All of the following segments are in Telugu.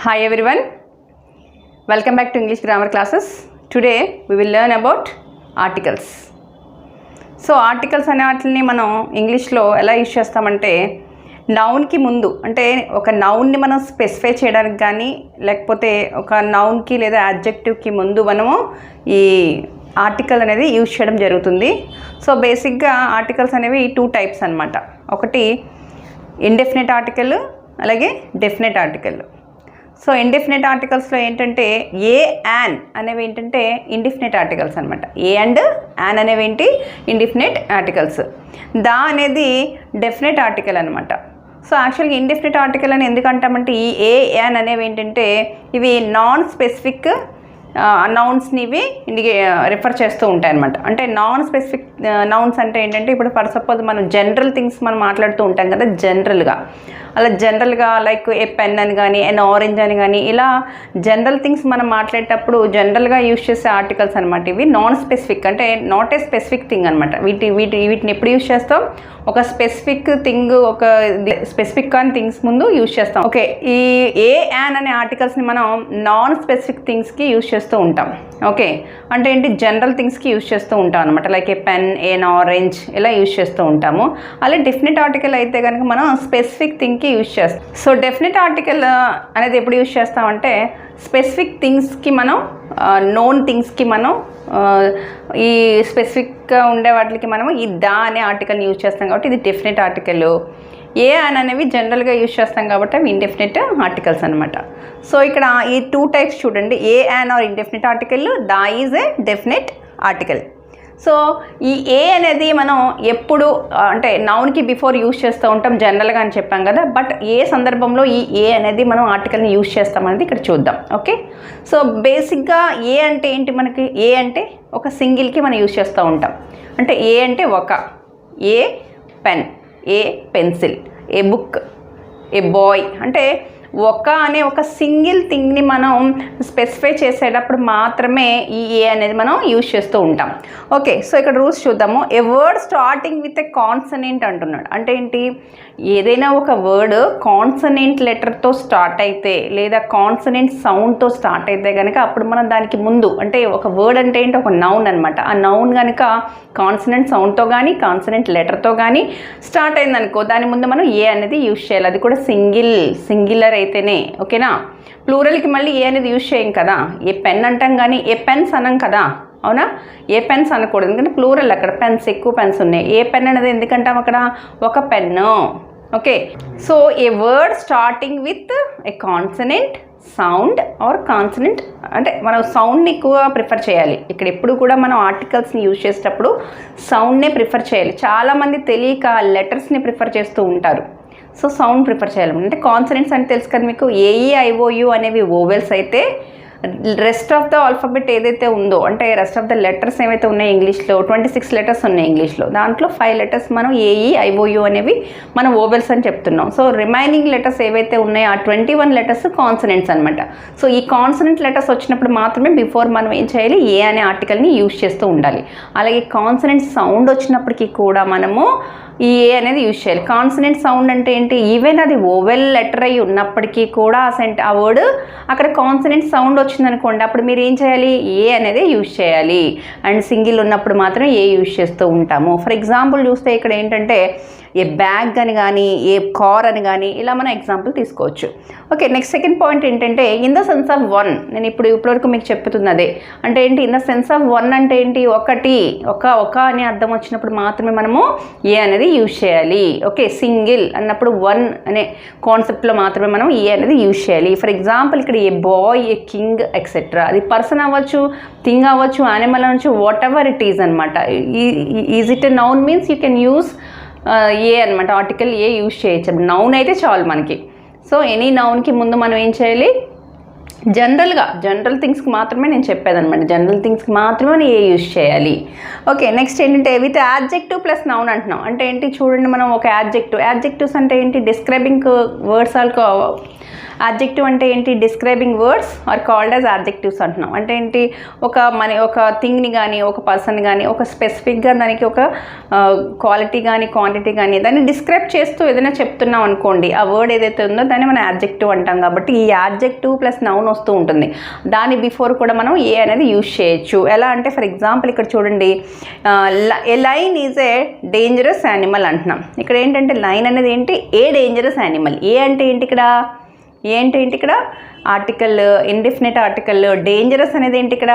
Hi everyone, welcome back to English grammar classes. Today we will learn about articles. So articles అనే వాటిని మనం ఇంగ్లీష్లో ఎలా యూజ్ చేస్తామంటే నౌన్కి ముందు అంటే ఒక నౌన్ని మనం స్పెసిఫై చేయడానికి కానీ లేకపోతే ఒక నౌన్కి లేదా యాడ్జెక్టివ్కి ముందు మనము ఈ ఆర్టికల్ అనేది యూజ్ చేయడం జరుగుతుంది. సో బేసిక్గా ఆర్టికల్స్ అనేవి 2 టైప్స్ అన్నమాట. ఒకటి ఇండెఫినిట్ ఆర్టికల్, అలాగే డెఫినెట్ ఆర్టికల్. సో ఇండెఫినెట్ ఆర్టికల్స్లో ఏంటంటే ఏ యాన్ అనేవి ఏంటంటే ఇండెఫినెట్ ఆర్టికల్స్ అనమాట. ఏ అండ్ యాన్ అనేవి ఏంటి ఇండెఫినెట్ ఆర్టికల్స్. దా అనేది డెఫినెట్ ఆర్టికల్ అనమాట. సో యాక్చువల్గా ఇండెఫినెట్ ఆర్టికల్ అని ఎందుకు అంటామంటే ఈ ఏ యాన్ అనేవి ఏంటంటే ఇవి నాన్ స్పెసిఫిక్ నౌన్స్ని ఇవి రిఫర్ చేస్తూ ఉంటాయి అనమాట. అంటే నాన్ స్పెసిఫిక్ నౌన్స్ అంటే ఏంటంటే ఇప్పుడు ఫర్ సపోజ్ మనం జనరల్ థింగ్స్ మనం మాట్లాడుతూ ఉంటాం కదా, జనరల్గా లైక్ ఏ పెన్ అని కానీ ఎన్ ఆరెంజ్ అని కానీ ఇలా జనరల్ థింగ్స్ మనం మాట్లాడేటప్పుడు జనరల్గా యూజ్ చేసే ఆర్టికల్స్ అనమాట. ఇవి నాన్ స్పెసిఫిక్ అంటే నాట్ ఏ స్పెసిఫిక్ థింగ్ అనమాట. వీటిని ఎప్పుడు యూజ్ చేస్తాం? ఒక స్పెసిఫిక్ థింగ్, ఒక స్పెసిఫిక్ కాని థింగ్స్ ముందు యూజ్ చేస్తాం. ఓకే, ఈ ఏ యాన్ అనే ఆర్టికల్స్ని మనం నాన్ స్పెసిఫిక్ థింగ్స్కి యూజ్ చేస్తూ ఉంటాం. ఓకే, అంటే ఏంటి జనరల్ థింగ్స్కి యూజ్ చేస్తూ ఉంటాం అనమాట. Like a pen, an orange ఇలా యూజ్ చేస్తూ ఉంటాము. అలాగే డెఫినెట్ ఆర్టికల్ అయితే కనుక మనం స్పెసిఫిక్ థింగ్కి యూజ్ చేస్తాం. సో డెఫినెట్ ఆర్టికల్ అనేది ఎప్పుడు యూజ్ చేస్తామంటే స్పెసిఫిక్ థింగ్స్కి మనం నోన్ థింగ్స్కి మనం ఈ స్పెసిఫిక్గా ఉండే వాటికి మనము ఈ దా అనే ఆర్టికల్ని యూజ్ చేస్తాం కాబట్టి ఇది డెఫినెట్ ఆర్టికల్. ఏ అని అనేవి జనరల్గా యూజ్ చేస్తాం కాబట్టి అవి ఇండెఫినెట్ ఆర్టికల్స్ అనమాట. సో ఇక్కడ ఈ 2 టైప్స్ చూడండి, a an or indefinite article, the is a definite article. So ఈ ఏ అనేది మనం ఎప్పుడు అంటే నౌన్కి బిఫోర్ యూజ్ చేస్తూ ఉంటాం జనరల్గా అని చెప్పాం కదా, బట్ ఏ సందర్భంలో ఈ ఏ అనేది మనం ఆర్టికల్ని యూజ్ చేస్తామనేది ఇక్కడ చూద్దాం. ఓకే, సో బేసిక్గా ఏ అంటే ఏంటి? మనకి ఏ అంటే ఒక సింగిల్కి మనం యూజ్ చేస్తూ ఉంటాం. అంటే ఏ అంటే ఒక, a pen, A pencil, A book, A bye. అంటే ఒక అనే ఒక సింగిల్ థింగ్ని మనం స్పెసిఫై చేసేటప్పుడు మాత్రమే ఈ ఏ అనేది మనం యూజ్ చేస్తూ ఉంటాం. ఓకే, సో ఇక్కడ రూల్స్ చూద్దాము. A word starting with a consonant అంటున్నాడు. అంటే ఏంటి? ఏదైనా ఒక వర్డ్ కాన్సనెంట్ లెటర్తో స్టార్ట్ అయితే లేదా కాన్సనెంట్ సౌండ్తో స్టార్ట్ అయితే కనుక అప్పుడు మనం దానికి ముందు అంటే ఒక వర్డ్ అంటే ఏంటి? ఒక నౌన్ అనమాట. ఆ నౌన్ కనుక కాన్సనెంట్ సౌండ్తో కానీ కాన్సనెంట్ లెటర్తో కానీ స్టార్ట్ అయిందనుకో దాని ముందు మనం ఏ అనేది యూజ్ చేయాలి. అది కూడా సింగిలర్ అయితేనే. ఓకేనా? ప్లూరల్కి మళ్ళీ ఏ అనేది యూజ్ చేయం కదా. ఏ పెన్ అంటాం కానీ ఏ పెన్స్ అనం కదా, అవునా? ఏ పెన్స్ అనకూడదు ఎందుకంటే ప్లూరల్, అక్కడ పెన్స్ ఎక్కువ పెన్స్ ఉన్నాయి. ఏ పెన్ అనేది ఎందుకంటాం? అక్కడ ఒక pen. Okay, so a word starting with a consonant sound or consonant అంటే మనం సౌండ్ని ఎక్కువ ప్రిఫర్ చేయాలి. ఇక్కడ ఎప్పుడు కూడా మనం ఆర్టికల్స్ని యూజ్ చేసేటప్పుడు సౌండ్నే ప్రిఫర్ చేయాలి. చాలామంది తెలియక లెటర్స్ని ప్రిఫర్ చేస్తూ ఉంటారు. సో సౌండ్ ప్రిఫర్ చేయాలి. అంటే కాన్సనెంట్స్ అంటే తెలుసు కదా మీకు, ఏఈ ఐఓయు అనేవి ఓవెల్స్ అయితే రెస్ట్ ఆఫ్ ద ఆల్ఫాబెట్ ఏదైతే ఉందో అంటే రెస్ట్ ఆఫ్ ద లెటర్స్ ఏవైతే ఉన్నాయి ఇంగ్లీష్లో 26 లెటర్స్ ఉన్నాయి ఇంగ్లీష్లో, దాంట్లో 5 లెటర్స్ మనం ఏఈ ఐఓయు అనేవి మనం ఓవెల్స్ అని చెప్తున్నాం. సో రిమైనింగ్ లెటర్స్ ఏవైతే ఉన్నాయో ఆ 21 లెటర్స్ కాన్సనెంట్స్ అనమాట. సో ఈ కాన్సనెంట్ లెటర్స్ వచ్చినప్పుడు మాత్రమే బిఫోర్ మనం ఏం చేయాలి? ఏ అనే ఆర్టికల్ని యూజ్ చేస్తూ ఉండాలి. అలాగే కాన్సనెంట్ సౌండ్ వచ్చినప్పటికీ కూడా మనము ఈ ఏ అనేది యూజ్ చేయాలి. కాన్సనెంట్ సౌండ్ అంటే ఏంటి? ఈవెన్ అది ఓవెల్ లెటర్ అయి ఉన్నప్పటికీ కూడా ఆ వర్డ్ అక్కడ కాన్సనెంట్ సౌండ్ వచ్చిందనుకోండి అప్పుడు మీరు ఏం చేయాలి? ఏ అనేది యూజ్ చేయాలి. అండ్ సింగిల్ ఉన్నప్పుడు మాత్రం ఏ యూజ్ చేస్తూ ఉంటాము. ఫర్ ఎగ్జాంపుల్ చూస్తే ఇక్కడ ఏంటంటే ఏ బ్యాగ్ అని కానీ ఏ కార్ అని కానీ ఇలా మనం ఎగ్జాంపుల్ తీసుకోవచ్చు. ఓకే, నెక్స్ట్ సెకండ్ పాయింట్ ఏంటంటే in the sense of one. నేను ఇప్పటివరకు మీకు చెప్తుంది అదే. అంటే ఏంటి? In the sense of one అంటే ఏంటి? ఒకటి, ఒక అని అర్థం వచ్చినప్పుడు మాత్రమే మనము ఏ అనేది యూజ్ చేయాలి. ఓకే, సింగిల్ అన్నప్పుడు వన్ అనే కాన్సెప్ట్లో మాత్రమే మనం ఏ అనేది యూజ్ చేయాలి. ఫర్ ఎగ్జాంపుల్ ఇక్కడ ఏ బాయ్, ఏ కింగ్ ఎక్సెట్రా. అది పర్సన్ అవ్వచ్చు, థింగ్ అవ్వచ్చు, యానిమల్ అవ్వచ్చు, వాట్ ఎవర్ ఇట్ ఈజ్ అనమాట. Is it a noun means you can use a అనమాట. ఆర్టికల్ ఏ యూజ్ చేయొచ్చు. నౌన్ అయితే చాలు మనకి. సో ఎనీ నౌన్కి ముందు మనం ఏం చేయాలి? జనరల్ థింగ్స్కి మాత్రమే నేను చెప్పేదనమాట. జనరల్ థింగ్స్కి మాత్రమే ఏ యూజ్ చేయాలి. ఓకే, నెక్స్ట్ ఏంటంటే విత్ యాడ్జెక్టివ్ ప్లస్ నౌన్ అంటున్నాం. అంటే ఏంటి? చూడండి, మనం ఒక యాడ్జెక్టివ్స్ అంటే ఏంటి? డిస్క్రైబింగ్ వర్డ్స్ యాడ్జెక్టివ్ అంటే ఏంటి, describing words are called as adjectives అంటున్నాం. అంటే ఏంటి, ఒక థింగ్ని కానీ ఒక పర్సన్ కానీ ఒక స్పెసిఫిక్గా దానికి ఒక క్వాలిటీ కానీ క్వాంటిటీ కానీ దాన్ని డిస్క్రైబ్ చేస్తూ ఏదైనా చెప్తున్నాం అనుకోండి, ఆ వర్డ్ ఏదైతే ఉందో దాన్ని మనం యాడ్జెక్టివ్ అంటాం. కాబట్టి ఈ యాడ్జెక్టివ్ ప్లస్ నౌన్ వస్తూ ఉంటుంది. దాని బిఫోర్ కూడా మనం ఏ అనేది యూజ్ చేయొచ్చు. ఎలా అంటే ఫర్ ఎగ్జాంపుల్ ఇక్కడ చూడండి, a lion is a dangerous animal అంటున్నాం. ఇక్కడ ఏంటంటే లైన్ అనేది ఏంటి, ఏ డేంజరస్ యానిమల్. ఏ అంటే ఏంటి ఇక్కడ, ఇక్కడ ఆర్టికల్, ఇండెఫినిట్ ఆర్టికల్. డేంజరస్ అనేది ఏంటి ఇక్కడ,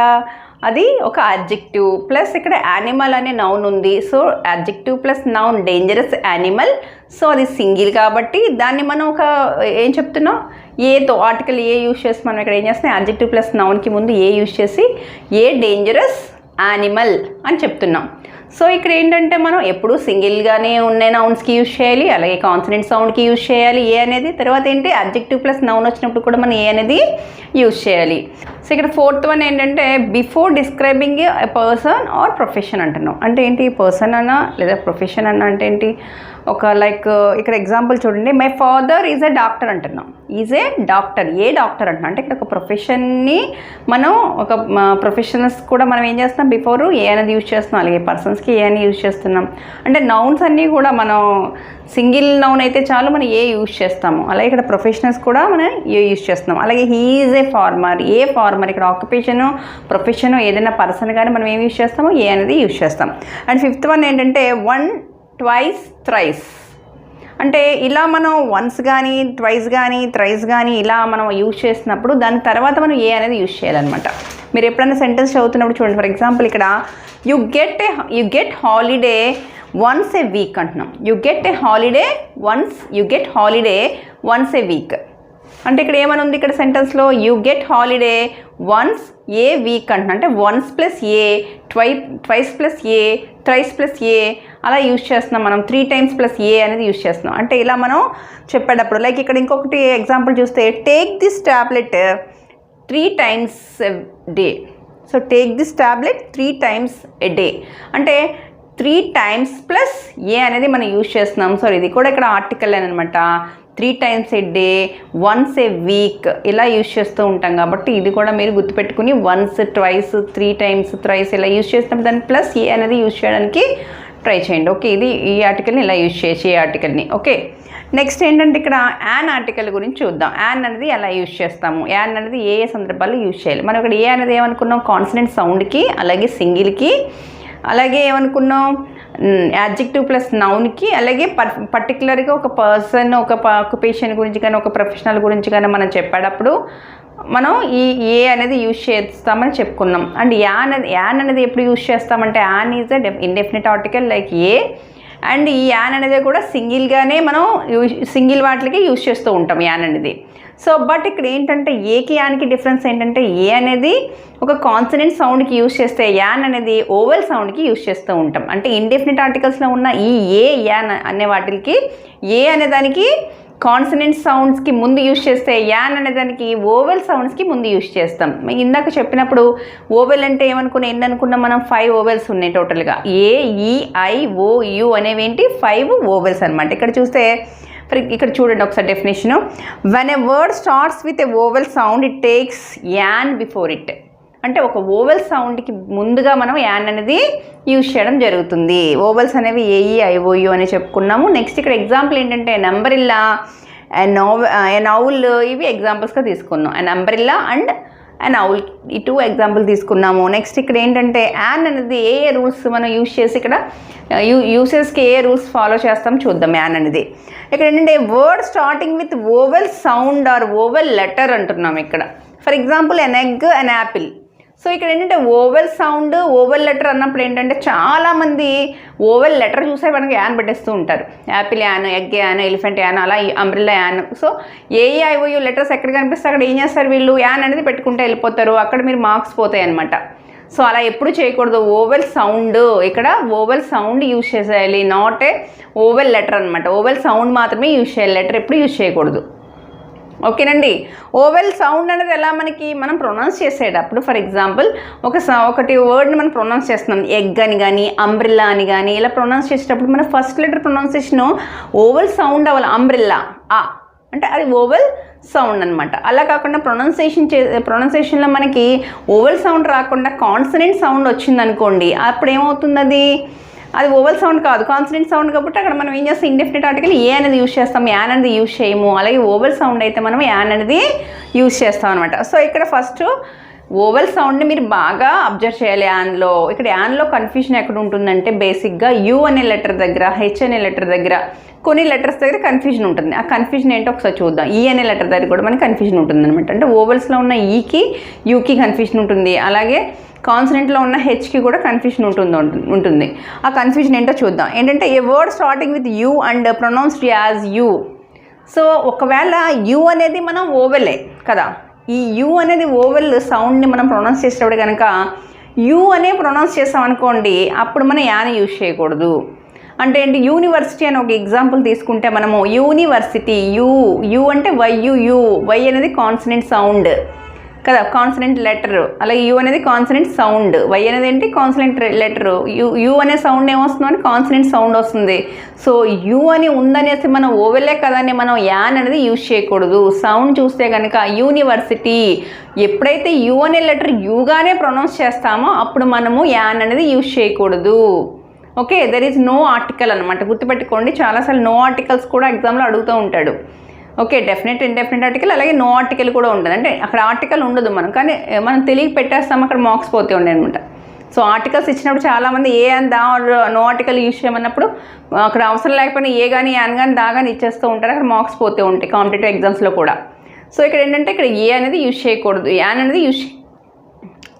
అది ఒక యాడ్జెక్టివ్ ప్లస్ ఇక్కడ యానిమల్ అనే నౌన్ ఉంది. So adjective plus noun dangerous animal. So అది సింగిల్ కాబట్టి దాన్ని మనం ఏం చెప్తున్నాం, ఏతో ఆర్టికల్ ఏ యూజ్ చేసి మనం ఇక్కడ ఏం చేస్తున్నాం, యాడ్జెక్టివ్ ప్లస్ నౌన్కి ముందు ఏ యూజ్ చేసి ఏ డేంజరస్ యానిమల్ అని చెప్తున్నాం. సో ఇక్కడ ఏంటంటే మనం ఎప్పుడు సింగిల్గానే ఉన్న నౌన్స్కి యూజ్ చేయాలి, అలాగే కాన్సనెంట్ సౌండ్కి యూజ్ చేయాలి ఏ అనేది. తర్వాత ఏంటి, అడ్జెక్టివ్ ప్లస్ నౌన్ వచ్చినప్పుడు కూడా మనం ఏ అనేది యూజ్ చేయాలి. సో ఇక్కడ ఫోర్త్ వన్ ఏంటంటే before describing a person are profession అంటున్నాం. అంటే ఏంటి, పర్సన్ అన్నా లేదా ప్రొఫెషన్ అన్నా అంటే ఏంటి, లైక్ ఇక్కడ ఎగ్జాంపుల్ చూడండి, my father is a doctor అంటున్నాం. Is a doctor, a doctor అంటున్నాం. అంటే ఇక్కడ ఒక ప్రొఫెషన్ని మనం ఒక ప్రొఫెషనల్స్ కూడా మనం ఏం చేస్తున్నాం, బిఫోర్ ఏ అనేది యూజ్ చేస్తున్నాం, అలాగే పర్సన్స్కి ఏ అని యూజ్ చేస్తున్నాం. అంటే నౌన్స్ అన్నీ కూడా మనం సింగిల్ నౌన్ అయితే చాలు మనం ఏ యూజ్ చేస్తాము, అలాగే ఇక్కడ ప్రొఫెషనల్స్ కూడా మనం ఏ యూజ్ చేస్తున్నాం. అలాగే he is a farmer, a farmer, ఇక్కడ ఆక్యుపేషను ప్రొఫెషను ఏదైనా పర్సన్ కానీ మనం ఏం యూజ్ చేస్తామో ఏ అనేది యూజ్ చేస్తాం. అండ్ ఫిఫ్త్ వన్ ఏంటంటే వన్, ట్వైస్, థ్రైస్. అంటే ఇలా మనం వన్స్ కానీ ట్వైస్ కానీ థ్రైస్ కానీ ఇలా మనం యూజ్ చేసినప్పుడు దాని తర్వాత మనం ఏ అనేది యూజ్ చేయాలన్నమాట. మీరు ఎప్పుడైనా సెంటెన్స్ చదువుతున్నప్పుడు చూడండి, ఫర్ ఎగ్జాంపుల్ ఇక్కడ you get holiday once a week అంటున్నాం. You get holiday once a week. అంటే ఇక్కడ ఏమని ఉంది ఇక్కడ సెంటెన్స్లో, you get holiday once a week అంటున్నాం. అంటే once plus a, twice plus a, thrice plus a అలా యూజ్ చేస్తున్నాం మనం. 3 times ప్లస్ ఏ అనేది యూజ్ చేస్తున్నాం. అంటే ఇలా మనం చెప్పేటప్పుడు లైక్ ఇక్కడ ఇంకొకటి ఎగ్జాంపుల్ చూస్తే, take this tablet 3 times a day. So take this tablet 3 times a day. అంటే 3 times ప్లస్ ఏ అనేది మనం యూజ్ చేస్తున్నాం. సో ఇది కూడా ఇక్కడ ఆర్టికల్ అనమాట. 3 times a day, once a week ఇలా యూజ్ చేస్తూ ఉంటాం. కాబట్టి ఇది కూడా మీరు గుర్తుపెట్టుకుని వన్స్, ట్వైస్, 3 times, థ్రైస్ ఇలా యూజ్ చేసినప్పుడు దాన్ని ప్లస్ ఏ అనేది యూజ్ చేయడానికి ట్రై చేయండి. ఓకే, ఇది ఈ ఆర్టికల్ని ఇలా యూజ్ చేయొచ్చు, ఏ ఆర్టికల్ని. ఓకే, నెక్స్ట్ ఏంటంటే ఇక్కడ యాన్ ఆర్టికల్ గురించి చూద్దాం. యాన్ అనేది ఎలా యూజ్ చేస్తాము, యాన్ అనేది ఏ సందర్భాల్లో యూజ్ చేయాలి. మనం ఇక్కడ ఏ అనేది ఏమనుకున్నాం, కాన్సనెంట్ సౌండ్కి, అలాగే సింగిల్కి, అలాగే ఏమనుకున్నాం యాడ్జెక్టివ్ ప్లస్ నౌన్కి, అలాగే పర్టికులర్గా ఒక పర్సన్, ఒక ఆక్యుపేషన్ గురించి కానీ ఒక ప్రొఫెషనల్ గురించి కానీ మనం చెప్పేటప్పుడు మనం ఈ ఏ అనేది యూజ్ చేస్తామని చెప్పుకున్నాం. అండ్ యాన్ అనేది ఎప్పుడు యూజ్ చేస్తామంటే, an is a indefinite article like A. And ఈ యాన్ అనేది కూడా సింగిల్గానే మనం సింగిల్ వాటికి యూజ్ చేస్తూ ఉంటాం యాన్ అనేది. సో బట్ ఇక్కడ ఏంటంటే ఏకి యాన్కి డిఫరెన్స్ ఏంటంటే, ఏ అనేది ఒక కాన్సనెంట్ సౌండ్కి యూజ్ చేస్తే యాన్ అనేది ఓవెల్ సౌండ్కి యూజ్ చేస్తూ ఉంటాం. అంటే ఇండెఫినిట్ ఆర్టికల్స్లో ఉన్న ఈ ఏ, యాన్ అనే వాటికి ఏ అనేదానికి కాన్సనెంట్ సౌండ్స్కి ముందు యూజ్ చేస్తే, యాన్ అనేదానికి ఓవెల్ సౌండ్స్కి ముందు యూజ్ చేస్తాం. ఇందాక చెప్పినప్పుడు ఓవెల్ అంటే ఎన్ని అనుకున్నాం మనం, 5 ఓవెల్స్ ఉన్నాయి టోటల్గా. ఏ, ఈ, ఐ, ఓ, యు అనేవేంటి 5 ఓవెల్స్ అనమాట. ఇక్కడ చూస్తే ఇక్కడ చూడండి ఒకసారి definition, when a word starts with a vowel sound it takes an before it. అంటే ఒక ఓవెల్ సౌండ్కి ముందుగా మనం యాన్ అనేది యూజ్ చేయడం జరుగుతుంది. ఓవెల్స్ అనేవి ఏఈ, ఐఓయు అని చెప్పుకున్నాము. నెక్స్ట్ ఇక్కడ ఎగ్జాంపుల్ ఏంటంటే నంబరిల్లా, నౌల్, ఇవి ఎగ్జాంపుల్స్గా తీసుకున్నాం. నంబరిల్లా అండ్ నౌల్ ఈ 2 ఎగ్జాంపుల్ తీసుకున్నాము. నెక్స్ట్ ఇక్కడ ఏంటంటే యాన్ అనేది ఏ రూల్స్ మనం యూజ్ చేసి ఇక్కడ యూసెస్కి ఏ రూల్స్ ఫాలో చేస్తాం చూద్దాం. యాన్ అనేది ఇక్కడ ఏంటంటే word starting with vowel sound or vowel letter అంటున్నాం ఇక్కడ. For example an egg, an apple. So ఇక్కడ ఏంటంటే ఓవెల్ సౌండ్, ఓవెల్ లెటర్ అన్నప్పుడు ఏంటంటే చాలామంది ఓవెల్ లెటర్ చూసే మనకి యాన్ పెట్టేస్తూ ఉంటారు. Apple an, egg an, elephant an, అలా umbrella an. So A E I O U letters ఎక్కడ కనిపిస్తే అక్కడ ఏం చేస్తారు వీళ్ళు, యాన్ అనేది పెట్టుకుంటే వెళ్ళిపోతారు. అక్కడ మీరు మార్క్స్ పోతాయి అనమాట. సో అలా ఎప్పుడు చేయకూడదు. ఓవెల్ సౌండ్, ఇక్కడ ఓవెల్ సౌండ్ యూజ్ చేసేయాలి, నాట్ ఏ ఓవెల్ లెటర్ అనమాట. ఓవెల్ సౌండ్ మాత్రమే యూజ్ చేయాలి, లెటర్ ఎప్పుడు యూజ్ చేయకూడదు. ఓకేనండి. ఓవెల్ సౌండ్ అనేది ఎలా మనం ప్రొనౌన్స్ చేసేటప్పుడు, ఫర్ ఎగ్జాంపుల్ ఒకటి వర్డ్ని మనం ప్రొనౌన్స్ చేస్తున్నాం, ఎగ్ అని కానీ అంబ్రిల్లా అని కానీ ఇలా ప్రొనౌన్స్ చేసేటప్పుడు మన first letter pronunciation vowel sound అవ్వాలి. అంబ్రిల్లా, ఆ అంటే అది ఓవెల్ సౌండ్ అనమాట. అలా కాకుండా ప్రొనౌన్సియేషన్లో మనకి ఓవెల్ సౌండ్ రాకుండా కాన్సనెంట్ సౌండ్ వచ్చిందనుకోండి, అప్పుడు ఏమవుతుంది, అది ఓవెల్ సౌండ్ కాదు, కాన్సనెంట్ సౌండ్ కాబట్టి అక్కడ మనం ఏం చేస్తాం, ఇండెఫినిట్ ఆర్టికల్ ఏ అనేది యూజ్ చేస్తాం, యాన్ అనేది యూజ్ చేయము. అలాగే ఓవెల్ సౌండ్ అయితే మనం యాన్ అనేది యూజ్ చేస్తాం అనమాట. సో ఇక్కడ ఫస్ట్ ఓవెల్ సౌండ్ని మీరు బాగా అబ్జర్వ్ చేయాలి యాన్లో. ఇక్కడ యాన్లో కన్ఫ్యూజన్ ఎక్కడ ఉంటుందంటే బేసిక్గా యూ అనే లెటర్ దగ్గర, హెచ్ అనే లెటర్ దగ్గర, కొన్ని లెటర్స్ దగ్గర కన్ఫ్యూజన్ ఉంటుంది. ఆ కన్ఫ్యూజన్ ఏంటో ఒకసారి చూద్దాం. ఈ అనే లెటర్ దగ్గర కూడా మనకి కన్ఫ్యూజన్ ఉంటుంది అనమాట. అంటే ఓవెల్స్లో ఉన్న ఈకి యూకి కన్ఫ్యూజన్ ఉంటుంది, అలాగే కాన్సనెంట్లో ఉన్న హెచ్కి కూడా కన్ఫ్యూజన్ ఉంటుంది. ఆ కన్ఫ్యూజన్ ఏంటో చూద్దాం. ఏంటంటే a word starting with U and pronounced as U. So ఒకవేళ యూ అనేది మనం ఓవెలే కదా, ఈ యూ అనేది ఓవెల్ సౌండ్ని మనం ప్రొనౌన్స్ చేసేటప్పుడు కనుక యూ అనే ప్రొనౌన్స్ చేస్తాం అనుకోండి, అప్పుడు మనం యాని యూజ్ చేయకూడదు. అంటే ఏంటి, యూనివర్సిటీ అని ఒక ఎగ్జాంపుల్ తీసుకుంటే మనము యూనివర్సిటీ, యూ అంటే వై అనేది కాన్సనెంట్ సౌండ్ కదా, కాన్సనెంట్ లెటర్. అలాగే యూ అనేది కాన్సనెంట్ సౌండ్, వై అనేది ఏంటి కాన్సనెంట్ లెటర్. యూ అనే సౌండ్ ఏమొస్తుందో అని కాన్సనెంట్ సౌండ్ వస్తుంది. సో యూ అని ఉందనేసి మనం ఓవెలే కదని మనం యాన్ అనేది యూజ్ చేయకూడదు. సౌండ్ చూస్తే కనుక యూనివర్సిటీ, ఎప్పుడైతే యూ అనే లెటర్ యూగానే ప్రొనౌన్స్ చేస్తామో అప్పుడు మనము యాన్ అనేది యూజ్ చేయకూడదు. Okay, there is no article అనమాట. గుర్తుపెట్టుకోండి, చాలాసార్లు నో ఆర్టికల్స్ కూడా ఎగ్జామ్లో అడుగుతూ ఉంటాడు. ఓకే, డెఫినెట్ ఇండెఫినెట్ ఆర్టికల్, అలాగే నో ఆర్టికల్ కూడా ఉంటుంది. అంటే అక్కడ ఆర్టికల్ ఉండదు మనం, కానీ మనం తెలియక పెట్టేస్తాం, అక్కడ మార్క్స్ పోతే ఉండే అనమాట. సో ఆర్టికల్స్ ఇచ్చినప్పుడు చాలామంది ఏ అని దా నో ఆర్టికల్ యూజ్ చేయమన్నప్పుడు అక్కడ అవసరం లేకపోయినా ఏ కానీ యాన్ కానీ దా కానీ ఇచ్చేస్తూ ఉంటారు, అక్కడ మార్క్స్ పోతే ఉంటాయి కాంపిటేటివ్ ఎగ్జామ్స్లో కూడా. సో ఇక్కడ ఏంటంటే ఇక్కడ ఏ అనేది యూజ్ చేయకూడదు, యాన్ అనేది యూజ్.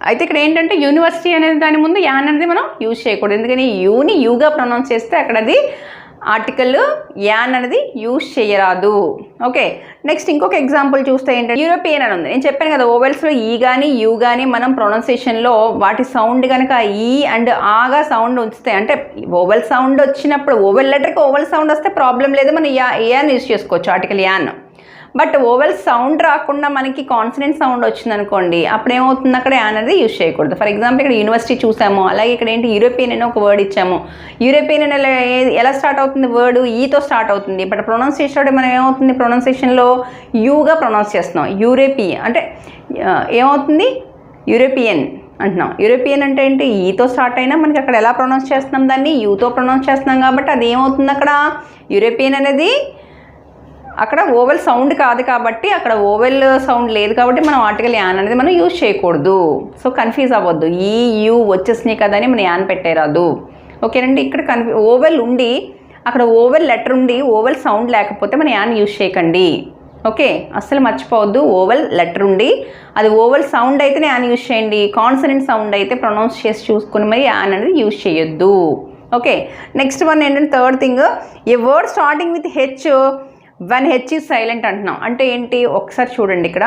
అయితే ఇక్కడ ఏంటంటే యూనివర్సిటీ అనేది దాని ముందు యాన్ అనేది మనం యూజ్ చేయకూడదు, ఎందుకని యూని యూగా ప్రొనౌన్స్ చేస్తే అక్కడ అది ఆర్టికల్ యాన్ అనేది యూజ్ చేయరాదు. ఓకే, నెక్స్ట్ ఇంకొక ఎగ్జాంపుల్ చూస్తే ఏంటంటే యూరోపియన్ అని ఉంది. నేను చెప్పాను కదా, ఓవెల్స్లో ఈ కానీ యూ కానీ మనం ప్రొనౌన్సియేషన్లో వాటి సౌండ్ కనుక ఈ అండ్ ఆగా సౌండ్ ఉంచితే, అంటే ఓవెల్ సౌండ్ వచ్చినప్పుడు ఓవెల్ లెటర్కి ఓవెల్ సౌండ్ వస్తే ప్రాబ్లం లేదు, మనం యాన్ యూజ్ చేసుకోవచ్చు, article an. But vowel sound రాకుండా మనకి కాన్సనెంట్ సౌండ్ వచ్చిందనుకోండి, అప్పుడు ఏమవుతుంది, అక్కడ యాన్ అనేది యూజ్ చేయకూడదు. ఫర్ ఎగ్జాంపుల్ ఇక్కడ యూనివర్సిటీ చూసాము, అలాగే ఇక్కడ ఏంటి యూరోపియన్ అని ఒక వర్డ్ ఇచ్చాము. యూరోపియన్ అని ఎలా స్టార్ట్ అవుతుంది, వర్డ్ ఈతో స్టార్ట్ అవుతుంది. బట్ ప్రొనౌన్స్ చేసేటప్పుడు మనం ఏమవుతుంది, ప్రొనౌన్సియేషన్లో యూగా ప్రొనౌన్స్ చేస్తున్నాం. యూరోపియన్ అంటే ఏమవుతుంది, యూరోపియన్ అంటున్నాం. యూరోపియన్ అంటే ఏంటి, ఈతో స్టార్ట్ అయినా మనకి అక్కడ ఎలా ప్రొనౌన్స్ చేస్తున్నాం, దాన్ని యూతో ప్రొనౌన్స్ చేస్తున్నాం కాబట్టి అది ఏమవుతుంది, అక్కడ యూరోపియన్ అనేది అక్కడ ఓవెల్ సౌండ్ కాదు కాబట్టి, అక్కడ ఓవెల్ సౌండ్ లేదు కాబట్టి మనం ఆర్టికల్ యాన్ అనేది మనం యూజ్ చేయకూడదు. సో కన్ఫ్యూజ్ అవ్వద్దు, ఈ యూ వచ్చేసినాయి కదా అని మనం యాన్ పెట్టేరాదు. ఓకేనండి, ఇక్కడ ఓవెల్ ఉండి అక్కడ ఓవెల్ లెటర్ ఉండి ఓవెల్ సౌండ్ లేకపోతే మనం యాన్ యూజ్ చేయకండి. ఓకే, అస్సలు మర్చిపోవద్దు, ఓవెల్ లెటర్ ఉండి అది ఓవెల్ సౌండ్ అయితేనే యాన్ యూజ్ చేయండి, కాన్సనెంట్ సౌండ్ అయితే ప్రొనౌన్స్ చేసి చూసుకుని మరి యాన్ అనేది యూజ్ చేయొద్దు. ఓకే, నెక్స్ట్ వన్ ఏంటంటే third thing, A word starting with H one H is silent అంటున్నాం. అంటే ఏంటి, ఒకసారి చూడండి, ఇక్కడ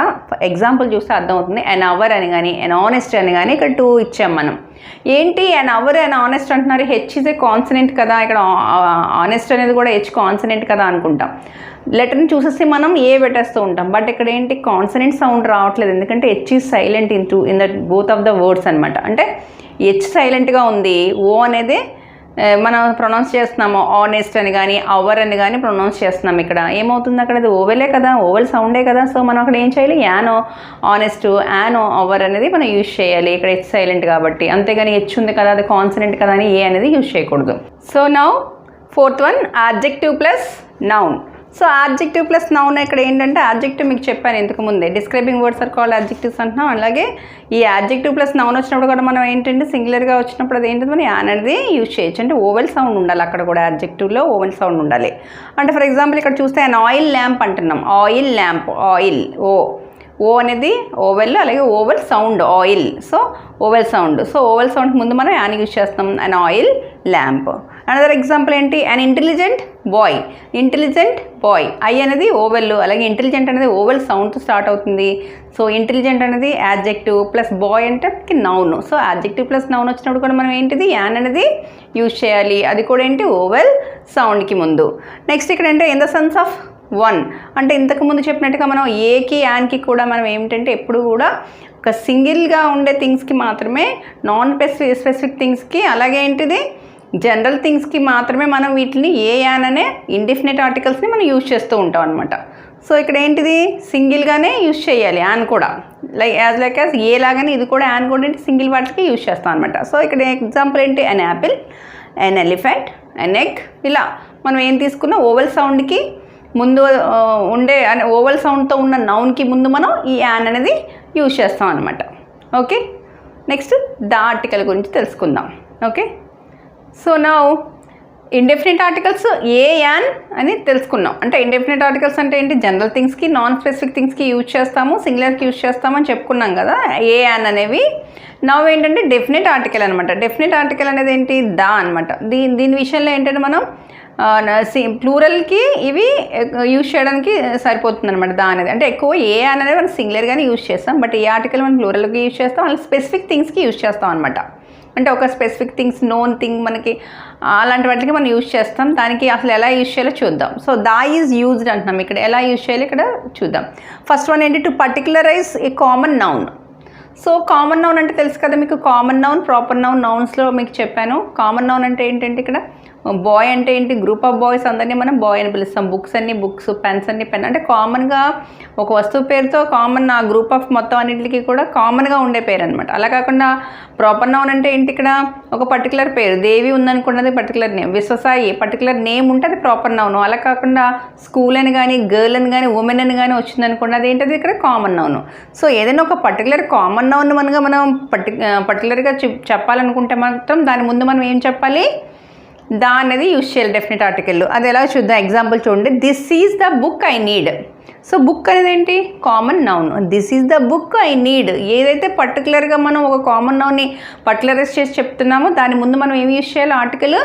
ఎగ్జాంపుల్ చూస్తే అర్థమవుతుంది. అన్ అవర్ అని కానీ అన్ ఆనెస్ట్ అని కానీ ఇక్కడ 2 ఇచ్చాం మనం. ఏంటి అన్ అవర్ అండ్ ఆనెస్ట్ అంటున్నారు, హెచ్ ఈజ్ ఏ కాన్సనెంట్ కదా, ఇక్కడ ఆనెస్ట్ అనేది కూడా హెచ్ కాన్సనెంట్ కదా అనుకుంటాం. లెటర్ని చూసేసి మనం ఏ పెట్టేస్తూ ఉంటాం, బట్ ఇక్కడ ఏంటి కాన్సనెంట్ సౌండ్ రావట్లేదు, ఎందుకంటే H is silent in that both of the words అనమాట. అంటే హెచ్ సైలెంట్గా ఉంది, ఓ అనేది మనం ప్రొనౌన్స్ చేస్తున్నాము, ఆనెస్ట్ అని కానీ అవర్ అని కానీ ప్రొనౌన్స్ చేస్తున్నాం. ఇక్కడ ఏమవుతుంది, అక్కడ అది ఓవెలే కదా, ఓవెల్ సౌండే కదా. సో మనం అక్కడ ఏం చేయాలి, యానో ఆనెస్ట్ యానో అవర్ అనేది మనం యూజ్ చేయాలి. ఇక్కడ హెచ్ సైలెంట్ కాబట్టి, అంతేగాని హెచ్ ఉంది కదా అది కాన్సనెంట్ కదా అని ఏ అనేది యూజ్ చేయకూడదు. So now fourth one, adjective plus noun. So adjective plus noun ఇక్కడ ఏంటంటే, ఆడ్జెక్టివ్ మీకు చెప్పాను ఇంతకు ముందే, describing words are called adjectives అంటున్నాం. అలాగే ఈ ఆడ్జెక్టివ్ ప్లస్ నౌన్ వచ్చినప్పుడు కూడా మనం ఏంటంటే సింగులర్గా వచ్చినప్పుడు అది ఏంటంటే మనం యాన్ అనేది యూజ్ చేయొచ్చు. అంటే ఓవెల్ సౌండ్ ఉండాలి, అక్కడ కూడా ఆడ్జెక్టివ్లో ఓవెల్ సౌండ్ ఉండాలి. అంటే ఫర్ ఎగ్జాంపుల్ ఇక్కడ చూస్తే అన్ ఆయిల్ ల్యాంప్ అంటున్నాం. ఆయిల్ ల్యాంప్, ఆయిల్ ఓ అనేది ఓవెల్, అలాగే vowel sound oil, so vowel sound. So vowel సౌండ్కి ముందు మనం యాన్ యూజ్ చేస్తాం, an oil lamp. Another example ఏంటి, an intelligent boy. Intelligent boy, I అనేది ఓవెల్, అలాగే ఇంటెలిజెంట్ అనేది ఓవెల్ సౌండ్తో స్టార్ట్ అవుతుంది. సో ఇంటెలిజెంట్ అనేది యాడ్జెక్టివ్ ప్లస్ బాయ్ అంటే noun. So adjective plus noun వచ్చినప్పుడు కూడా మనం ఏంటిది యాన్ అనేది యూజ్ చేయాలి, అది కూడా ఏంటి ఓవెల్ సౌండ్కి ముందు. నెక్స్ట్ ఇక్కడ అంటే in the sense of one, అంటే ఇంతకుముందు చెప్పినట్టుగా మనం ఏకి యాన్కి కూడా మనం ఏమిటంటే ఎప్పుడు కూడా ఒక సింగిల్గా ఉండే థింగ్స్కి మాత్రమే, నాన్ స్పెసిఫిక్ థింగ్స్కి అలాగే ఏంటిది జనరల్ థింగ్స్కి మాత్రమే మనం వీటిని ఏ యాన్ అనే ఇండెఫినిట్ ఆర్టికల్స్ని మనం యూజ్ చేస్తూ ఉంటాం అనమాట. సో ఇక్కడ ఏంటిది సింగిల్గానే యూజ్ చేయాలి యాన్ కూడా, లైక్ యాజ్ ఏ లాగానే ఇది కూడా యాన్ కూడా ఏంటి సింగిల్ వాటికి యూజ్ చేస్తాం అనమాట. సో ఇక్కడ ఎగ్జాంపుల్ ఏంటి, an apple, an elephant, an egg. ఇలా మనం ఏం తీసుకున్నా ఓవెల్ సౌండ్కి ముందు ఉండే ఓవెల్ సౌండ్తో ఉన్న నౌన్కి ముందు మనం ఈ యాన్ అనేది యూజ్ చేస్తాం అనమాట. ఓకే, నెక్స్ట్ ద ఆర్టికల్ గురించి తెలుసుకుందాం. Okay, so now indefinite articles a an అని తెలుసుకున్నాం. అంటే ఇండెఫినిట్ ఆర్టికల్స్ అంటే ఏంటి, జనరల్ థింగ్స్కి నాన్ స్పెసిఫిక్ థింగ్స్కి యూజ్ చేస్తాము, సింగులర్కి యూజ్ చేస్తామని చెప్పుకున్నాం కదా ఏ యాన్ అనేవి. నవ్ ఏంటంటే డెఫినిట్ ఆర్టికల్ అనమాట. డెఫినిట్ ఆర్టికల్ అనేది ఏంటి, దా అనమాట. దీని విషయంలో ఏంటంటే మనం ప్లూరల్కి ఇవి యూజ్ చేయడానికి సరిపోతుంది అనమాట. దా అనేది అంటే ఎక్కువ ఏ అనేది మనం సింగులర్గానే యూజ్ చేస్తాం, బట్ ఏ ఆర్టికల్ మనం ప్లూరల్కి యూజ్ చేస్తాం, అలా స్పెసిఫిక్ థింగ్స్కి యూజ్ చేస్తాం అనమాట. అంటే ఒక స్పెసిఫిక్ థింగ్స్ నోన్ థింగ్ మనకి అలాంటి వాటికి మనం యూజ్ చేస్తాం. దానికి అసలు ఎలా యూజ్ చేయాలో చూద్దాం. సో దా ఈజ్ యూజ్డ్ అంటున్నాం, ఇక్కడ ఎలా యూజ్ చేయాలి ఇక్కడ చూద్దాం. ఫస్ట్ వన్ ఏంటి, to particularise a common noun. So common noun అంటే తెలుసు కదా మీకు, కామన్ నౌన్, ప్రాపర్ నౌన్, నౌన్స్లో మీకు చెప్పాను. కామన్ నౌన్ అంటే ఏంటంటే ఇక్కడ బాయ్ అంటే ఏంటి, గ్రూప్ ఆఫ్ బాయ్స్ అందరినీ మనం బాయ్ అని పిలుస్తాం. బుక్స్ అన్ని బుక్స్, పెన్స్ అన్ని పెన్. అంటే కామన్గా ఒక వస్తువు పేరుతో కామన్ ఆ గ్రూప్ ఆఫ్ మొత్తం అన్నింటికి కూడా కామన్గా ఉండే పేరు అనమాట. అలా కాకుండా ప్రాపర్ నౌన్ అంటే ఏంటి, ఇక్కడ ఒక పర్టికులర్ పేరు, దేవి ఉందనుకున్నది particular name, Vishwasai particular name ఉంటే అది ప్రాపర్ నౌన్. అలా కాకుండా స్కూల్ అని కానీ గర్ల్ అని కానీ ఉమెన్ అని కానీ వచ్చిందనుకున్నది ఏంటది ఇక్కడ కామన్ నౌన్. సో ఏదైనా ఒక పర్టికులర్ కామన్ నౌన్ మనం పర్టికులర్గా చెప్పాలనుకుంటే మాత్రం దాని ముందు మనం ఏం చెప్పాలి, దా అనేది యూజ్ చేయాలి డెఫినెట్ ఆర్టికల్. అది ఎలా చూద్దాం, ఎగ్జాంపుల్ చూడండి. This is the book I need. So book అనేది ఏంటి, common noun. This is the book I need. ఏదైతే పర్టికులర్గా మనం ఒక కామన్ నౌన్ని పర్టికులరైజ్ చేసి చెప్తున్నామో దాని ముందు మనం ఏమి యూజ్ చేయాలి, ఆర్టికల్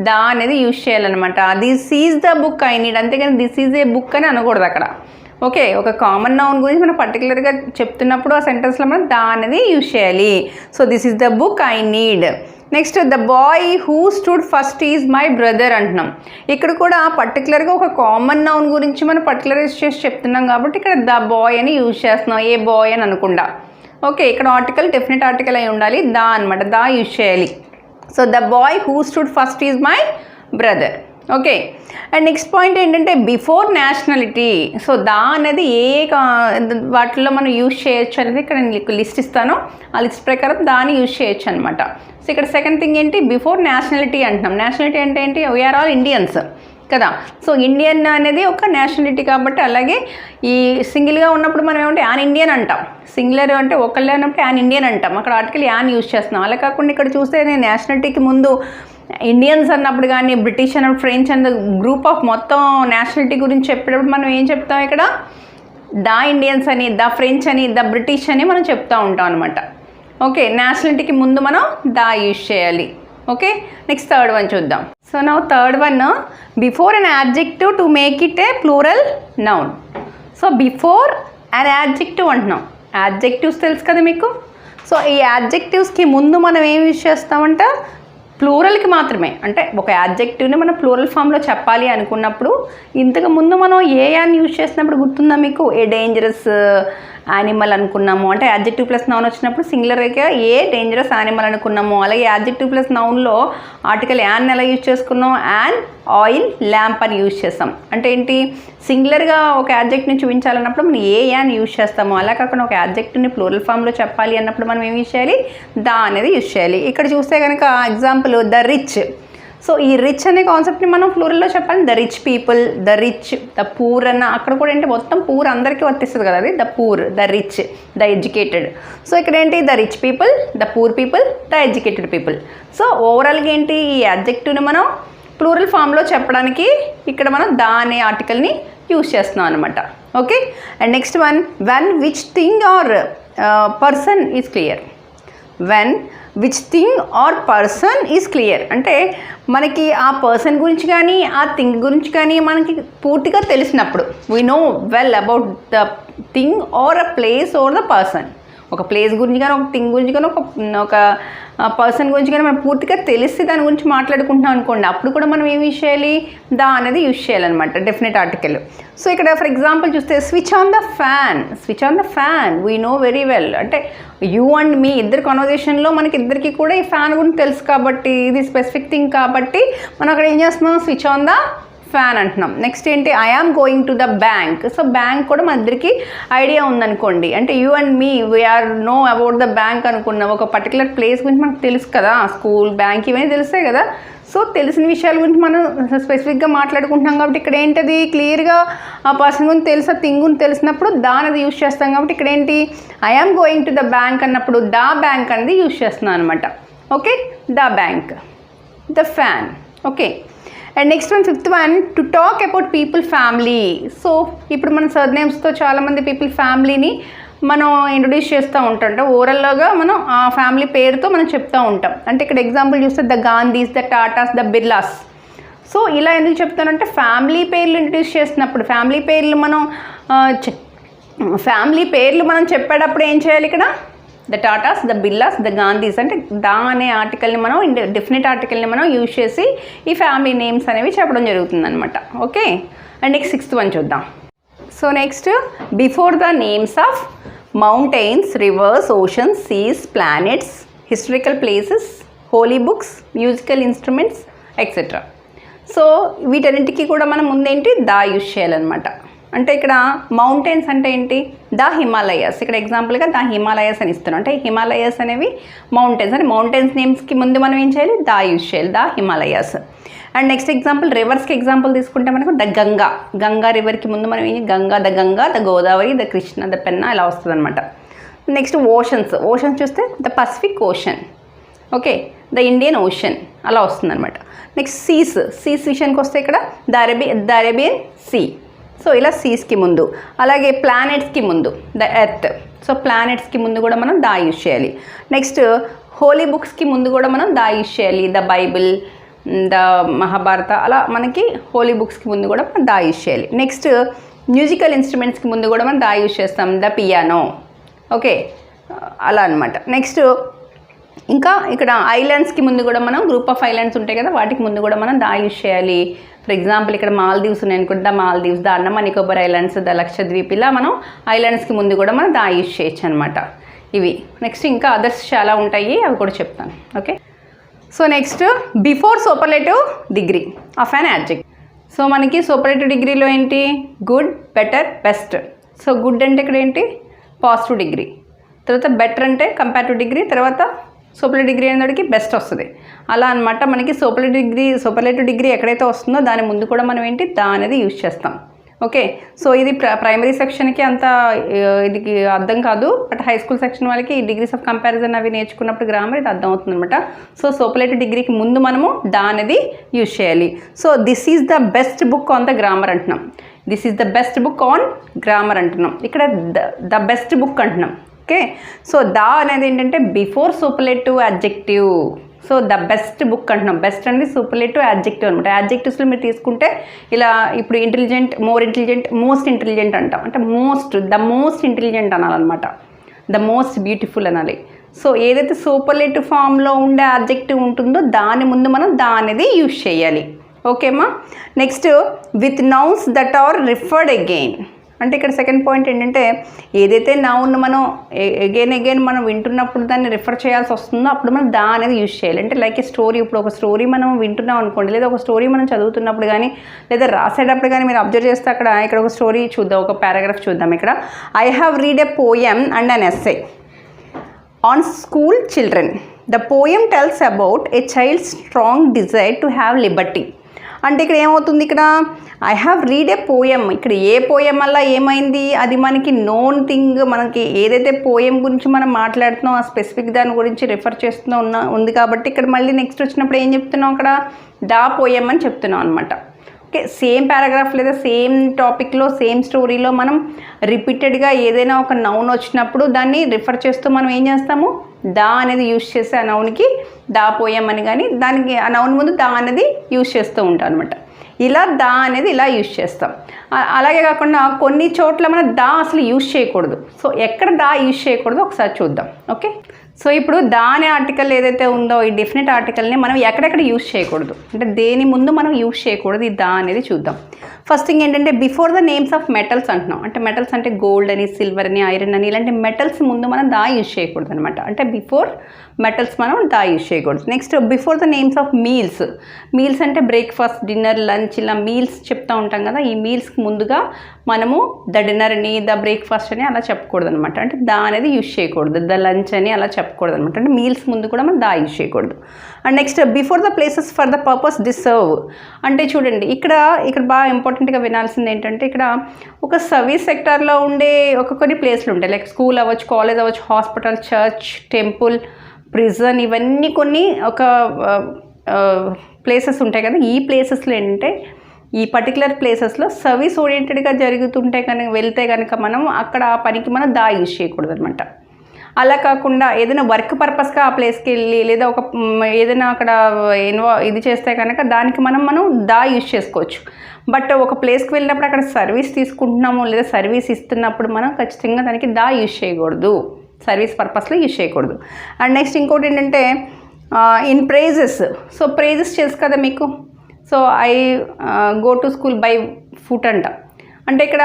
దా అనేది యూజ్ చేయాలన్నమాట. This is the book I need, అంతేగాని దిస్ ఈజ్ ఏ బుక్ అని అనకూడదు అక్కడ. ఓకే, ఒక కామన్ నౌన్ గురించి మనం పర్టికులర్గా చెప్తున్నప్పుడు ఆ సెంటెన్స్లో మనం దా అనేది యూజ్ చేయాలి. So this is the book I need. Next the boy who stood first is my brother అంటున్నాం. ఇక్కడ కూడా పర్టికులర్గా ఒక కామన్ నౌన్ గురించి మనం పర్టికులరైజ్ చేసి చెప్తున్నాం కాబట్టి ఇక్కడ ద బాయ్ అని యూజ్ చేస్తున్నాం, ఏ బాయ్ అని అనకుండా. ఓకే, ఇక్కడ ఆర్టికల్ డెఫినెట్ ఆర్టికల్ అయి ఉండాలి, దా అనమాట. దా యూజ్ చేయాలి. So the boy who stood first is my brother. Okay, and next point ఏంటంటే బిఫోర్ నేషనాలిటీ. సో దా అనేది వాటిల్లో మనం యూజ్ చేయొచ్చు అనేది ఇక్కడ నేను లిస్ట్ ఇస్తాను, ఆ లిస్ట్ ప్రకారం దాన్ని యూజ్ చేయొచ్చు అనమాట. సో ఇక్కడ సెకండ్ థింగ్ ఏంటి, బిఫోర్ నేషనాలిటీ అంటున్నాం. నేషనాలిటీ అంటే ఏంటి, వీఆర్ ఆల్ ఇండియన్స్ కదా. సో ఇండియన్ అనేది ఒక నేషనాలిటీ కాబట్టి, అలాగే ఈ సింగిల్గా ఉన్నప్పుడు మనం ఏమంటే యాన్ ఇండియన్ అంటాం, సింగులర్ అంటే ఒకళ్ళే అన్నప్పుడు యాన్ ఇండియన్ అంటాం. అక్కడ ఆర్టికల్ యాన్ యూజ్ చేస్తున్నాం. అలా కాకుండా ఇక్కడ చూస్తే నేను నేషనాలిటీకి ముందు ఇండియన్స్ అన్నప్పుడు కానీ బ్రిటిష్ అన్నప్పుడు ఫ్రెంచ్ అన్న గ్రూప్ ఆఫ్ మొత్తం నేషనాలిటీ గురించి చెప్పేటప్పుడు మనం ఏం చెప్తాం, ఇక్కడ ద ఇండియన్స్ అని, ద ఫ్రెంచ్ అని, ద బ్రిటిష్ అని మనం చెప్తూ ఉంటాం అనమాట. ఓకే, నేషనాలిటీకి ముందు మనం దా యూజ్ చేయాలి. ఓకే, నెక్స్ట్ థర్డ్ వన్ చూద్దాం. So now third one, before an adjective to make it a plural noun. So before an adjective అంటున్నాం. యాడ్జెక్టివ్స్ తెలుసు కదా మీకు. సో ఈ యాడ్జెక్టివ్స్కి ముందు మనం ఏం యూజ్ చేస్తామంటే ప్లూరల్కి మాత్రమే. అంటే ఒక యాడ్జెక్టివ్ని మనం ప్లూరల్ ఫామ్లో చెప్పాలి అనుకున్నప్పుడు ఇంతకు ముందు మనం ఏ యాన్ యూజ్ చేసినప్పుడు గుర్తుందా మీకు, ఏ డేంజరస్ యానిమల్ అనుకున్నాము. అంటే యాడ్జెక్టివ్ ప్లస్ నౌన్ వచ్చినప్పుడు సింగులర్గా ఏ డేంజరస్ యానిమల్ అనుకున్నాము. అలాగే యాడ్జెక్టివ్ ప్లస్ నౌన్లో ఆర్టికల్ యాన్ ఎలా యూజ్ చేసుకున్నాం, యాన్ ఆయిల్ ల్యాంప్ అని యూజ్ చేస్తాం. అంటే ఏంటి, సింగులర్గా ఒక యాడ్జెక్ట్ని చూపించాలన్నప్పుడు మనం ఏ యాన్ యూజ్ చేస్తాము. అలా కాకుండా ఒక యాడ్జెక్ట్ని ప్లూరల్ ఫామ్లో చెప్పాలి అన్నప్పుడు మనం ఏం యూజ్ చేయాలి, దా అనేది యూజ్ చేయాలి. ఇక్కడ చూస్తే కనుక ఎగ్జాంపుల్ ద రిచ్. సో ఈ రిచ్ అనే కాన్సెప్ట్ని మనం ప్లూరల్లో చెప్పాలి, the rich people, the rich, the poor అన్న. అక్కడ కూడా ఏంటి మొత్తం పూర్ అందరికీ వర్తిస్తుంది కదా, అది the poor, the rich, the educated. So ఇక్కడ ఏంటి, the rich people, the poor people, the educated people. So ఓవరాల్గా ఏంటి, ఈ అడ్జెక్టివ్ని మనం ప్లూరల్ ఫామ్లో చెప్పడానికి ఇక్కడ మనం దా అనే ఆర్టికల్ని యూజ్ చేస్తున్నాం అనమాట. Okay, and next one, when which thing or person is clear. When which thing or person is clear అంటే మనకి ఆ పర్సన్ గురించి కానీ ఆ థింగ్ గురించి కానీ మనకి పూర్తిగా తెలిసినప్పుడు, we know well about the thing or a place or the person. ఒక ప్లేస్ గురించి కానీ ఒక థింగ్ గురించి కానీ ఒక పర్సన్ గురించి కానీ మనం పూర్తిగా తెలిసి దాని గురించి మాట్లాడుకుంటున్నాం అనుకోండి, అప్పుడు కూడా మనం ఏమి యూజ్ చేయాలి, దా అనేది యూజ్ చేయాలన్నమాట డెఫినెట్ ఆర్టికల్. సో ఇక్కడ ఫర్ ఎగ్జాంపుల్ చూస్తే switch on the fan. Switch on the fan we know very well. అంటే యూ అండ్ మీ ఇద్దరు కన్వర్జేషన్లో మనకి ఇద్దరికి కూడా ఈ ఫ్యాన్ గురించి తెలుసు కాబట్టి, ఇది స్పెసిఫిక్ థింగ్ కాబట్టి మనం అక్కడ ఏం చేస్తున్నాం, స్విచ్ ఆన్ ద ఫ్యాన్ అంటున్నాం. నెక్స్ట్ ఏంటి, I am going to the bank. So bank కూడా మన ఇద్దరికి ఐడియా ఉందనుకోండి, అంటే you and me we are know about the bank అనుకున్నాం. ఒక పర్టికులర్ ప్లేస్ గురించి మనకు తెలుసు కదా, స్కూల్, బ్యాంక్ ఇవన్నీ తెలుస్తాయి కదా. సో తెలిసిన విషయాల గురించి మనం స్పెసిఫిక్గా మాట్లాడుకుంటున్నాం కాబట్టి ఇక్కడ ఏంటది, క్లియర్గా ఆ పర్సన్ గురించి తెలుసు, థింగ్ గురించి తెలిసినప్పుడు దాని యూజ్ చేస్తాం. కాబట్టి ఇక్కడ ఏంటి, I am going to the bank అన్నప్పుడు ద బ్యాంక్ అనేది యూజ్ చేస్తున్నాను అనమాట. Okay, the bank, the fan. Okay, and next one, fifth one, to talk about people family. So ఇప్పుడు మన సర్నేమ్స్తో చాలామంది పీపుల్ ఫ్యామిలీని మనం ఇంట్రొడ్యూస్ చేస్తూ ఉంటాం. ఓవరాల్గా మనం ఆ ఫ్యామిలీ పేరుతో మనం చెప్తూ ఉంటాం. అంటే ఇక్కడ ఎగ్జాంపుల్ చూస్తే the Gandhi's, the Tatas, the Birlas. So ఇలా ఎందుకు చెప్తానంటే ఫ్యామిలీ పేర్లు ఇంట్రొడ్యూస్ చేసినప్పుడు ఫ్యామిలీ పేర్లు మనం చెప్పేటప్పుడు ఏం చేయాలి, ఇక్కడ the Tatas, the Birlas, the Gandhi's అంటే దా అనే ఆర్టికల్ని మనం డెఫినెట్ ఆర్టికల్ని మనం యూజ్ చేసి ఈ ఫ్యామిలీ నేమ్స్ అనేవి చెప్పడం జరుగుతుందన్నమాట. Okay, and next sixth one చూద్దాం. So next, before the names of mountains, rivers, oceans, seas, planets, historical places, holy books, musical instruments etcetera. So వీటన్నింటికి కూడా మనం ముందేంటి దా యూజ్ చేయాలన్నమాట. అంటే ఇక్కడ మౌంటైన్స్ అంటే ఏంటి, ద హిమాలయాస్. ఇక్కడ ఎగ్జాంపుల్గా ద హిమాలయాస్ అని ఇస్తున్నాం. అంటే హిమాలయాస్ అనేవి మౌంటైన్స్, అంటే మౌంటైన్స్ నేమ్స్కి ముందు మనం ఏం చేయాలి, ద యూజ్ చేయాలి, the Himalayas. And next example, రివర్స్కి ఎగ్జాంపుల్ తీసుకుంటే మనకు ద గంగా. గంగా రివర్కి ముందు మనం ఏం Ganga, the Godavari, the Krishna, the Penna ఇలా వస్తుంది అనమాట. నెక్స్ట్ ఓషన్స్ చూస్తే the Pacific ocean. Okay, the Indian ocean అలా వస్తుంది అనమాట. నెక్స్ట్ సీస్ విషయానికి వస్తే ఇక్కడ ద అరేబియన్ సీ. సో ఇలా సీస్కి ముందు, అలాగే ప్లానెట్స్కి ముందు ద ఎర్త్. సో ప్లానెట్స్కి ముందు కూడా మనం దా యూజ్ చేయాలి. నెక్స్ట్ హోలీ బుక్స్కి ముందు కూడా మనం దా యూజ్ చేయాలి, ద బైబిల్, ద మహాభారత, అలా మనకి హోలీ బుక్స్కి ముందు కూడా మనం దా యూజ్ చేయాలి. నెక్స్ట్ మ్యూజికల్ ఇన్స్ట్రుమెంట్స్కి ముందు కూడా మనం దా యూజ్ చేస్తాం, ద పియానో. ఓకే, అలా అనమాట. నెక్స్ట్ ఇంకా ఇక్కడ ఐలాండ్స్కి ముందు కూడా మనం గ్రూప్ ఆఫ్ ఐలాండ్స్ ఉంటాయి కదా, వాటికి ముందు కూడా మనం దా యూజ్ చేయాలి. ఫర్ ఎగ్జాంపుల్ ఇక్కడ మాల్దీవ్స్ ఉన్నాయి అనుకుంటే the Maldives, the Andaman Nicobar islands, the Lakshadweep, ఇలా మనం ఐలాండ్స్కి ముందు కూడా మనం దా యూజ్ చేయొచ్చు అనమాట. ఇవి నెక్స్ట్ ఇంకా అదర్స్ చాలా ఉంటాయి, అవి కూడా చెప్తాను. Okay, so next before superlative degree of an adjective. So మనకి సూపర్లేటివ్ డిగ్రీలో ఏంటి, good, better, best. So good అంటే ఇక్కడ ఏంటి, పాజిటివ్ డిగ్రీ. తర్వాత బెటర్ అంటే కంపారిటివ్ డిగ్రీ. తర్వాత సూపర్లేటివ్ డిగ్రీ అనేటికి బెస్ట్ వస్తుంది. అలా అనమాట మనకి సూపర్లేటివ్ డిగ్రీ ఎక్కడైతే వస్తుందో దాని ముందు కూడా మనం ఏంటి దా అనేది యూజ్ చేస్తాం. ఓకే, సో ఇది ప్రైమరీ సెక్షన్కి అంత ఇది అర్థం కాదు, బట్ హై స్కూల్ సెక్షన్ వాళ్ళకి ఈ డిగ్రీస్ ఆఫ్ కంపారిజన్ అవి నేర్చుకున్నప్పుడు గ్రామర్ ఇది అర్థం అవుతుంది అనమాట. సో సూపర్లేటివ్ డిగ్రీకి ముందు మనము దా అనేది యూజ్ చేయాలి. So this is the best book on the grammar అంటున్నాం, this is the best book on grammar అంటున్నాం, ఇక్కడ ద బెస్ట్ బుక్ అంటున్నాం. ఓకే, సో దా అనేది ఏంటంటే before superlative adjective. So the best book అంటున్నాం, బెస్ట్ అనేది సూపర్లేటివ్ అడ్జెక్టివ్ అనమాట. అడ్జెక్టివ్స్లో మీరు తీసుకుంటే ఇలా ఇప్పుడు intelligent, more intelligent, most intelligent అంటాం. అంటే ద మోస్ట్ ఇంటెలిజెంట్ అనాలన్నమాట, ద మోస్ట్ బ్యూటిఫుల్ అనాలి. సో ఏదైతే సూపర్లేటివ్ ఫామ్లో ఉండే అడ్జెక్టివ్ ఉంటుందో దాని ముందు మనం దా అనేది యూజ్ చేయాలి. ఓకేమ్మా, next with nouns that are referred again. అంటే ఇక్కడ సెకండ్ పాయింట్ ఏంటంటే ఏదైతే నౌన్ మనం అగైన్ మనం వింటున్నప్పుడు దాన్ని రిఫర్ చేయాల్సి వస్తుందో అప్పుడు మనం దా అనేది యూజ్ చేయాలి. అంటే లైక్ ఏ స్టోరీ, ఇప్పుడు ఒక స్టోరీ మనం వింటున్నాం అనుకోండి, లేదా ఒక స్టోరీ మనం చదువుతున్నప్పుడు కానీ లేదా రాసేటప్పుడు కానీ మీరు అబ్జర్వ్ చేస్తే ఇక్కడ ఒక స్టోరీ చూద్దాం, ఒక పారాగ్రాఫ్ చూద్దాం. ఇక్కడ I have read a poem and an essay on school children. The poem tells about a child strong desire to have Liberty. అంటే ఇక్కడ ఏమవుతుంది, ఇక్కడ I have read A poem, ఇక్కడ ఏ పోయమ్ వల్ల ఏమైంది, అది మనకి నోన్ థింగ్, మనకి ఏదైతే పోయమ్ గురించి మనం మాట్లాడుతున్నాం ఆ స్పెసిఫిక్ దాని గురించి రిఫర్ చేస్తూ ఉంది కాబట్టి ఇక్కడ మళ్ళీ నెక్స్ట్ వచ్చినప్పుడు ఏం చెప్తున్నాం, అక్కడ దా పోయమ్ అని చెప్తున్నాం అనమాట. ఓకే, సేమ్ పారాగ్రాఫ్ లేదా సేమ్ టాపిక్లో సేమ్ స్టోరీలో మనం రిపీటెడ్గా ఏదైనా ఒక నౌన్ వచ్చినప్పుడు దాన్ని రిఫర్ చేస్తూ మనం ఏం చేస్తాము, దా అనేది యూజ్ చేసి ఆ నౌన్కి దా పోయమ్ అని, కానీ దానికి ఆ నౌన్ ముందు దా అనేది యూజ్ చేస్తూ ఉంటాం అనమాట. ఇలా దా అనేది ఇలా యూజ్ చేస్తాం. అలాగే కాకుండా కొన్ని చోట్ల మనం దా అసలు యూజ్ చేయకూడదు. సో ఎక్కడ దా యూజ్ చేయకూడదు ఒకసారి చూద్దాం. ఓకే, సో ఇప్పుడు దాని ఆర్టికల్ ఏదైతే ఉందో ఈ డెఫినెట్ ఆర్టికల్ని మనం ఎక్కడెక్కడ యూజ్ చేయకూడదు, అంటే దేని ముందు మనం యూజ్ చేయకూడదు ఈ దా అనేది చూద్దాం. ఫస్ట్ థింగ్ ఏంటంటే before the names of metals అంటున్నాం. అంటే మెటల్స్ అంటే గోల్డ్ అని, సిల్వర్ అని, ఐరన్ అని ఇలాంటి మెటల్స్ ముందు మనం దా యూజ్ చేయకూడదు అనమాట. అంటే బిఫోర్ మెటల్స్ మనం దా యూజ్ చేయకూడదు. Next before the names of meals. Meals అంటే బ్రేక్ఫాస్ట్, డిన్నర్, లంచ్ ఇలా మీల్స్ చెప్తూ ఉంటాం కదా. ఈ మీల్స్కి ముందుగా మనము ద డిన్నర్ అని, ద బ్రేక్ఫాస్ట్ అని అలా చెప్పకూడదు అనమాట. అంటే దా అనేది యూజ్ చేయకూడదు. ద లంచ్ అని అలా చెప్పకూడదు అనమాట. అంటే మీల్స్ ముందు కూడా మనం దా యూజ్ చేయకూడదు. And next before the places for the purpose deserve. అంటే చూడండి ఇక్కడ బాగా ఇంపార్టెంట్గా వినాల్సింది ఏంటంటే ఇక్కడ ఒక సర్వీస్ సెక్టార్లో ఉండే కొన్ని ప్లేస్లు ఉంటాయి. లైక్ స్కూల్ అవ్వచ్చు, కాలేజ్ అవ్వచ్చు, హాస్పిటల్, చర్చ్, టెంపుల్, ప్రిజన్, ఇవన్నీ కొన్ని ఒక ప్లేసెస్ ఉంటాయి కదా. ఈ ప్లేసెస్లో ఏంటంటే ఈ పర్టికులర్ ప్లేసెస్లో సర్వీస్ ఓరియంటెడ్గా జరుగుతుంటే కనుక వెళ్తే కనుక మనం అక్కడ ఆ పనికి మనం దా యూజ్ చేయకూడదు అనమాట. అలా కాకుండా ఏదైనా వర్క్ పర్పస్గా ఆ ప్లేస్కి వెళ్ళి లేదా ఒక ఏదైనా అక్కడ ఇది చేస్తే కనుక దానికి మనం దా యూజ్ చేసుకోవచ్చు. బట్ ఒక ప్లేస్కి వెళ్ళినప్పుడు అక్కడ సర్వీస్ తీసుకుంటున్నాము లేదా సర్వీస్ ఇస్తున్నప్పుడు మనం ఖచ్చితంగా దానికి దా యూజ్ చేయకూడదు. సర్వీస్ పర్పస్లో యూజ్ చేయకూడదు. అండ్ నెక్స్ట్ ఇంకోటి ఏంటంటే ఇన్ ప్రైజెస్. సో ప్రైజెస్ తెలుసు కదా మీకు. So I go to school by foot అంట. అంటే ఇక్కడ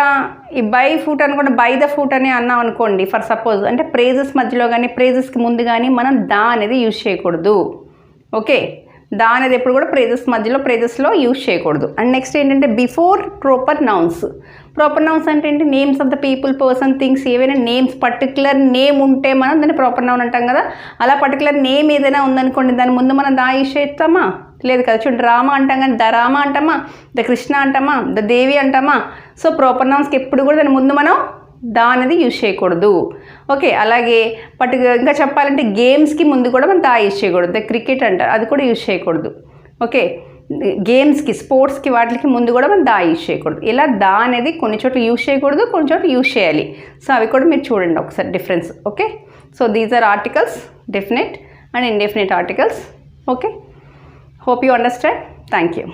ఈ బై ఫుట్ అనుకోండి, బై ద ఫుట్ అని అన్నాం అనుకోండి ఫర్ సపోజ్. అంటే ప్రైజెస్ మధ్యలో కానీ ప్రైజెస్కి ముందు కానీ మనం దా అనేది యూజ్ చేయకూడదు. ఓకే, దా అనేది ఎప్పుడు కూడా ప్రైజెస్ మధ్యలో ప్రైజెస్లో యూజ్ చేయకూడదు. అండ్ నెక్స్ట్ ఏంటంటే before proper nouns. Proper nouns అంటే ఏంటి? Names of the people, person, things ఏవైనా నేమ్స్ పర్టికులర్ నేమ్ ఉంటే మనం దాన్ని ప్రాపర్ నౌన్ అంటాం కదా. అలా పర్టికులర్ నేమ్ ఏదైనా ఉందనుకోండి దాని ముందు మనం దా యూజ్ చేస్తామా? లేదు కదా. చూడండి రామ అంటాం కానీ ద రామ అంటామా, ద కృష్ణ అంటామా, ద దేవి అంటామా. సో ప్రాపర్ నౌన్స్కి ఎప్పుడు కూడా దాని ముందు మనం దా అనేది యూజ్ చేయకూడదు. ఓకే, అలాగే ఇంకా చెప్పాలంటే గేమ్స్కి ముందు కూడా మనం దా యూజ్ చేయకూడదు. ద క్రికెట్ అంటారు, అది కూడా యూజ్ చేయకూడదు. ఓకే, గేమ్స్కి, స్పోర్ట్స్కి వాటికి ముందు కూడా మనం దా యూజ్ చేయకూడదు. ఇలా దా అనేది కొన్ని చోట్ల యూజ్ చేయకూడదు, కొన్ని చోట్ల యూజ్ చేయాలి. సో అవి కూడా మీరు చూడండి ఒకసారి difference. Okay, so these are articles, definite and indefinite articles. Okay, hope you understand. Thank you.